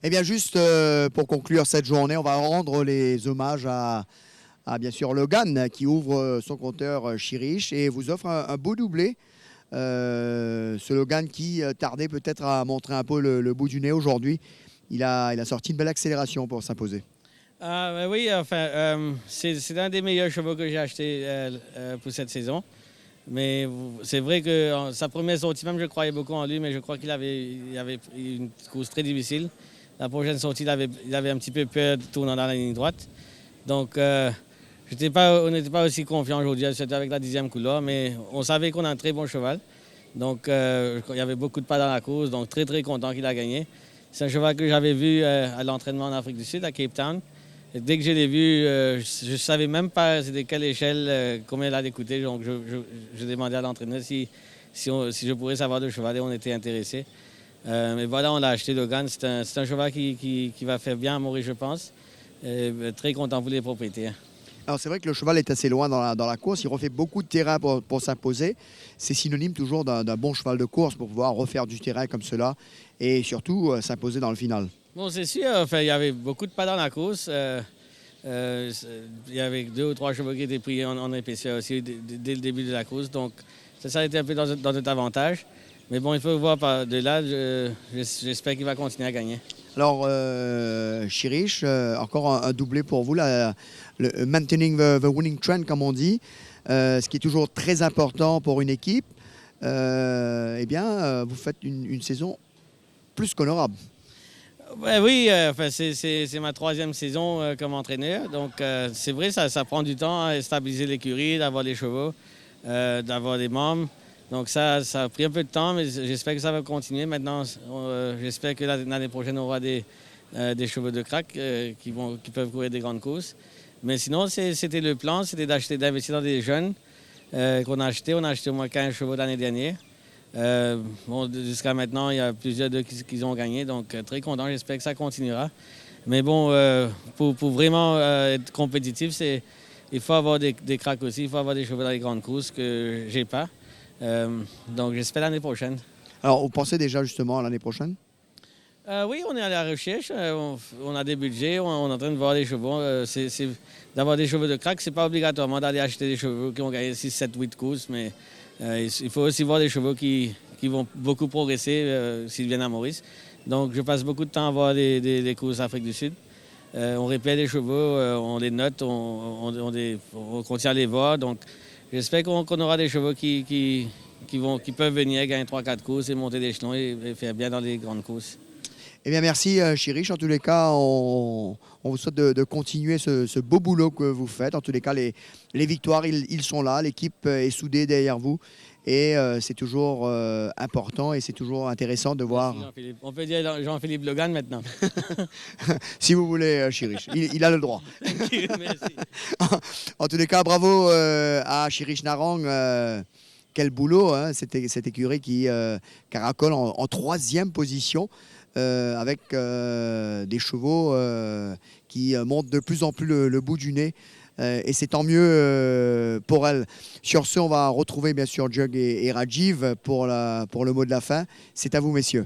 Eh bien, juste pour conclure cette journée, on va rendre les hommages à bien sûr Logan qui ouvre son compteur Chiriche et vous offre un beau doublé. Ce Logan qui tardait peut-être à montrer un peu le bout du nez aujourd'hui. Il a sorti une belle accélération pour s'imposer. Oui, enfin, c'est un des meilleurs chevaux que j'ai acheté pour cette saison. Mais c'est vrai que sa première sortie, même je croyais beaucoup en lui, mais je crois qu'il avait une course très difficile. La prochaine sortie, il avait un petit peu peur de tourner dans la ligne droite. Donc, on n'était pas aussi confiant aujourd'hui, c'était avec la 10e couleur, mais on savait qu'on a un très bon cheval. Donc, il y avait beaucoup de pas dans la course, donc très, très content qu'il a gagné. C'est un cheval que j'avais vu à l'entraînement en Afrique du Sud, à Cape Town. Et dès que je l'ai vu, je ne savais même pas c'était quelle échelle, combien il allait coûter. Donc, je demandais à l'entraîneur si je pourrais savoir de cheval et on était intéressés. Mais voilà, on l'a acheté, Logan. C'est un cheval qui va faire bien à Maurice, je pense. Et, très content pour les propriétaires. Alors c'est vrai que le cheval est assez loin dans la course, il refait beaucoup de terrain pour s'imposer. C'est synonyme toujours d'un bon cheval de course pour pouvoir refaire du terrain comme cela et surtout s'imposer dans le final. Bon, c'est sûr, enfin, il y avait beaucoup de pas dans la course. Il y avait 2 ou 3 chevaux qui étaient pris en épaisseur aussi dès le début de la course. Donc ça a été un peu dans notre avantage. Mais bon, il faut voir par de là, j'espère qu'il va continuer à gagner. Alors, Chiriche, encore un doublé pour vous, le maintaining the winning trend, comme on dit, ce qui est toujours très important pour une équipe. Eh bien, vous faites une saison plus qu'honorable. Ouais, oui, enfin, c'est ma 3e saison comme entraîneur. Donc, c'est vrai, ça prend du temps à stabiliser l'écurie, d'avoir les chevaux, d'avoir des membres. Donc ça a pris un peu de temps, mais j'espère que ça va continuer. Maintenant, j'espère que l'année prochaine, on aura des chevaux de crack qui peuvent courir des grandes courses. Mais sinon, c'était le plan, c'était d'investir dans des jeunes qu'on a achetés. On a acheté au moins 15 chevaux l'année dernière. Jusqu'à maintenant, il y a plusieurs d'eux qui ont gagné, donc très content. J'espère que ça continuera. Mais bon, pour vraiment être compétitif, il faut avoir des cracks aussi, il faut avoir des chevaux dans les grandes courses que j'ai pas. Donc j'espère l'année prochaine. Alors, vous pensez déjà justement à l'année prochaine? Oui, on est à la recherche. On a des budgets, on est en train de voir les chevaux. D'avoir des chevaux de crack, c'est pas obligatoirement d'aller acheter des chevaux qui ont gagné 6, 7, 8 courses, mais il faut aussi voir des chevaux qui vont beaucoup progresser s'ils viennent à Maurice. Donc je passe beaucoup de temps à voir des courses Afrique du Sud. On répète les chevaux, on les note, on continue à les voir. Donc j'espère qu'on aura des chevaux qui peuvent venir gagner 3-4 courses et monter d'échelon et faire bien dans les grandes courses. Eh bien, merci Chiriche. En tous les cas, on vous souhaite de continuer ce beau boulot que vous faites. En tous les cas, les victoires, ils sont là. L'équipe est soudée derrière vous. Et c'est toujours important et c'est toujours intéressant de voir. Merci, on peut dire Jean-Philippe Logan maintenant. Si vous voulez, Chiriche. Il a le droit. Merci. En tous les cas, bravo à Chiriche Narang. Quel boulot, hein, cette écurie qui caracole en 3e position. Avec des chevaux qui montent de plus en plus le bout du nez. Et c'est tant mieux pour elle. Sur ce, on va retrouver bien sûr Jug et Rajiv pour le mot de la fin. C'est à vous, messieurs.